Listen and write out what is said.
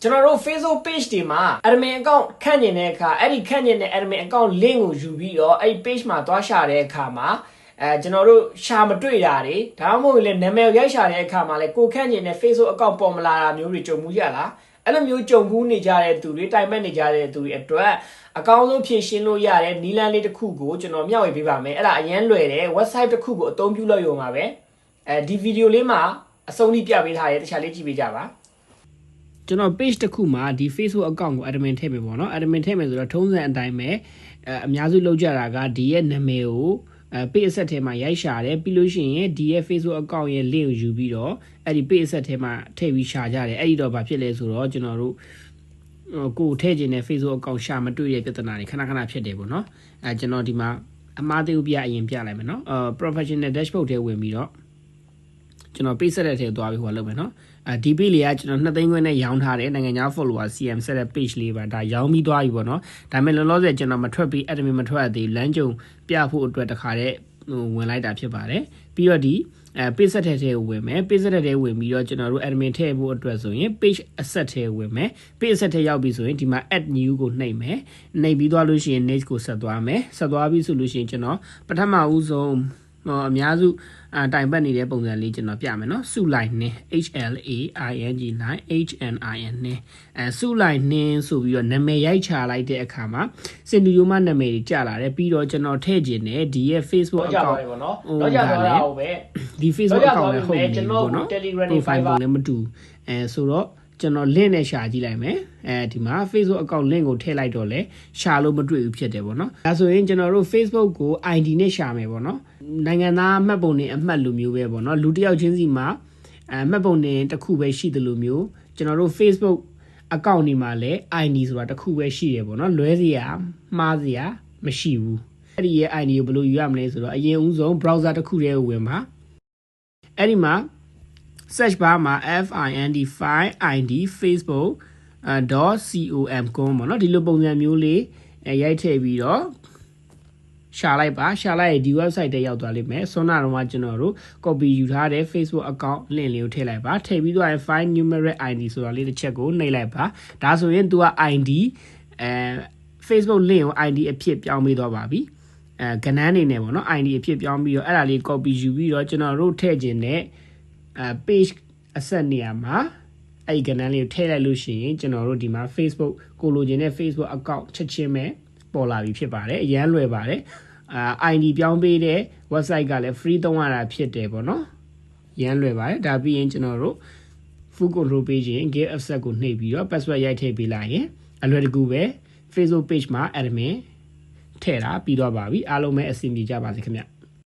ကျွန်တော်တို့ Facebook page တွေမှာ admin account ခန့်ကျင်တဲ့အခါအဲ့ဒီခန့်ကျင်တဲ့ admin account link ကိုယူပြီးတော့အဲ့ဒီ page မှာသွားရှာတဲ့အခါမှာကျွန်တော်တို့ရှာမတွေ့တာတွေဒါမှမဟုတ်လည်းနာမည်ရိုက်ရှာတဲ့အခါမှာလည်းကိုခန့်ကျင်တဲ့ Facebook account ပေါ်မလာတာမျိုးတွေကြုံမှုရလားအဲ့လိုမျိုးကြုံမှုနေကြတဲ့သူတွေတိုင်ပတ်နေကြတဲ့သူတွေအတွက်အကောင်းဆုံးဖြည့်ရှင်းလို့ရတဲ့နီလန်းလေးတစ်ခုကိုကျွန်တော်မျှဝေပေးပါမယ်အဲ့ဒါအရင်လွယ်တယ် website တစ်ခုကိုအသုံးပြုလို့ရုံပါပဲဒီဗီဒီယိုလေးမှာအဆုံးထိပြပေးထားတယ်တခြားလေးကြည့်ပေးကြပါကျွန်တော် page တစ်ခုမှာဒီ Facebook account ကို admin ထည့်မယ်ပေါ့နော် admin ထည့်မယ်ဆိုတော့ထုံးစံအတိုင်းပဲအများစုလုပ်ကြတာကဒီရဲ့နာမည်ကိုpage အဆက်ထဲမှာရိုက်ရှာတယ်ပြီးလို့ရှိရင်ဒီရဲ့ Facebook account ရဲ့ link ကိုယူပြီးတော့အဲ့ဒီ page အဆက်ထဲမှာထည့်ပြီးရှာကြတယ်အဲ့ဒီတော့ဘာဖြစ်လဲဆိုတော့ကျွန်တော်တို့ကိုထည့်ခြင်းနဲ့ Facebook account ရှာမတွေ့တဲ့ပြဿနာတွေခဏခဏဖြစ်တယ်ပေါ့နော်ကျွန်တော်ဒီမှာအမှားသေးပြအရင်ပြလိုက်မယ်နော်professional dashboard ထဲဝင်ပြီးတော့ကျွန်တော် page ဆက်တဲ့ထဲသွားပြီးဟိုလုပ်မယ်နော်ဒီ page လေးကကျွန်တော်2သိန်းခွဲနဲ့ရောင်းထားတယ်နိုင်ငံခြား follower CM ဆက်တဲ့ page လေးပါဒါရောင်းပြီးသွားပြီပေါ့နော်ဒါပေမဲ့လောလောဆယ်ကျွန်တော်မထွက်ပြီး admin မထွက်သေးလမ်းကြုံပြဖို့အတွက်တခါတည်းဝင်လိုက်တာဖြစ်ပါတယ်ပြီးတော့ဒီ page ဆက်တဲ့ထဲကိုဝင်မယ် page ဆက်တဲ့ထဲဝင်ပြီးတော့ကျွန်တော်တို့ admin ထည့်ဖို့အတွက်ဆိုရင် page အဆက်ထဲဝင်မယ် page အဆက်ထဲရောက်ပြီဆိုရင်ဒီမှာ add new ကိုနှိပ်မယ်နှိပ်ပြီးသွားလို့ရှိရင် next ကိုဆက်သွားမယ်ဆက်သွားပြီဆိုလို့ရှိရင်ကျွန်တော်ပထမဦးဆုံးအများစုတိုင်ပတ်နေတဲ့ပုံစံလေးကျွန်တော်ပြမယ်နော်စုလိုက်နှင်း HLAING line HNIN နှင်းစုလိုက်နှင်းဆိုပြီးတော့နာမည်ရိုက်ချလိုက်တဲ့အခါမှာစင်တူယိုမနာမည်ကြီးကြာလာတယ်ပြီးတော့ကျွန်တော်ထည့်ခြင်းနဲ့ဒီရဲ့ Facebook account ပေါ့နော်တော့ကြာသွားတာဟုတ်ပဲဒီ Facebook account လည်းဟုတ်ပြီပေါ့နော် Telegram profile ပုံလည်းမတူဆိုတော့ကျွန်တော် link နဲ့ရှာကြည့်လိုက်မယ်ဒီမှာ Facebook account link ကိုထည့်လိုက်တော့လဲရှာလို့မတွေ့ဘူးဖြစ်တယ်ပေါ့နော်ဒါဆိုရင်ကျွန်တော်တို့ Facebook ကို ID နဲ့ရှာမယ်ပေါ့နော်နိုင်ငံသားမှတ်ပုံတင်အမှတ်လိုမျိုးပဲပေါ့နော်လူတစ်ယောက်ချင်းစီမှာမှတ်ပုံတင်တစ်ခုပဲရှိတယ်လို့မျိုးကျွန်တော်တို့ Facebook account ဒီမှာလဲ ID ဆိုတာတစ်ခုပဲရှိတယ်ပေါ့နော်လွဲစရာမှားစရာမရှိဘူးအဲ့ဒီရဲ့ ID ကိုဘယ်လိုယူရမလဲဆိုတော့အရင်ဦးဆုံး browser တစ်ခုတည်းကိုဝင်ပါအဲ့ဒီမှာsearch bar မှာ find facebook.com ပေါ့နော်ဒီလိုပုံစံမျိုးလေးရိုက်ထည့်ပြီးတော့ရှာလိုက်ပါရှာလိုက်ရင်ဒီ website ထဲရောက်သွားလိမ့်မယ်ဆွမ်းနာတော့မှကျွန်တော်တို့ copy ယူထားတဲ့ Facebook account link လေးကိုထည့်လိုက်ပါထည့်ပြီးတော့ find numeric ID ဆိုတာလေးတစ်ချက်ကိုနှိပ်လိုက်ပါဒါဆိုရင် तू က ID Facebook link ကို ID အဖြစ်ပြောင်းပေးသွားပါပြီကဏ္ဍနေနဲ့ပေါ့နော် ID အဖြစ်ပြောင်းပြီးတော့အဲ့ဒါလေး copy ယူပြီးတော့ကျွန်တော်တို့ထည့်ခြင်းနဲ့page အဆက်နေရာမှာအဲ့ဒီကဏ္ဍလေးကိုထည့်လိုက်လို့ရှိရင်ကျွန်တော်တို့ဒီမှာ Facebook ကိုလိုချင်တဲ့ Facebook account ချက်ချင်းပဲပေါ်လာပြီဖြစ်ပါတယ်အရန်လွယ်ပါတယ်ID ပြောင်းပေးတဲ့ website ကလည်း free သုံးရတာဖြစ်တယ်ပေါ့နော်ရန်လွယ်ပါတယ်ဒါပြီးရင်ကျွန်တော်တို့ full control ပေးခြင်း give access ကိုနှိပ်ပြီးတော့ password ရိုက်ထည့်ပေးလိုက်ရင်အလွယ်တကူပဲ Facebook page မှာ admin ထည့်တာပြီးတော့ပါပြီအားလုံးပဲအဆင်ပြေကြပါစေခင်ဗျ